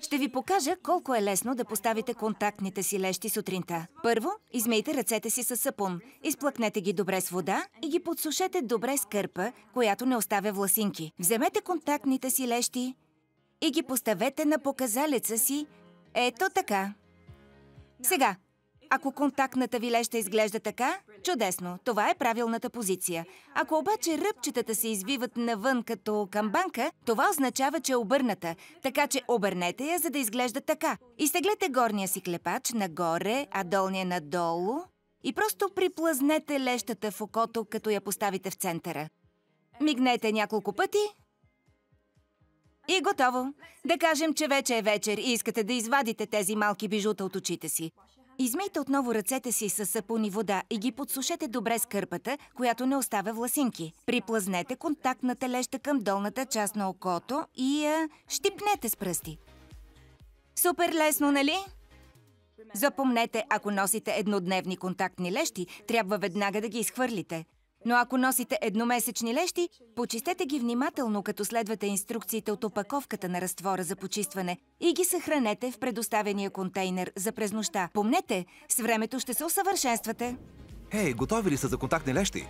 Ще ви покажа колко е лесно да поставите контактните си лещи сутринта. Първо, измийте ръцете си с сапун. Изплъкнете ги добре с вода и ги подсушете добре с кърпа, която не оставя власинки. Вземете контактните си лещи и ги поставете на показалеца си. Ето така. Сега, ако контактната ви леща изглежда така, чудесно, това е правилната позиция. Ако обаче ръбчетата се извиват навън като камбанка, това означава, че е обърната, така че обърнете я, за да изглежда така. Изтеглете горния си клепач нагоре, а долния надолу и просто приплъзнете лещата в окото, като я поставите в центъра. Мигнете няколко пъти и готово. Да кажем, че вече е вечер и искате да извадите тези малки бижута от очите си. Измийте отново ръцете си с сапун и вода и ги подсушете добре с кърпата, която не оставя власинки. Приплъзнете контактната леща към долната част на окото и я щипнете с пръсти. Супер лесно, нали? Запомнете, ако носите еднодневни контактни лещи, трябва веднага да ги изхвърлите. Но ако носите едномесечни лещи, почистете ги внимателно, като следвате инструкциите от опаковката на разтвора за почистване и ги съхранете в предоставения контейнер за през нощта. Помнете, с времето ще се усъвършенствате. Готови ли са за контактни лещи?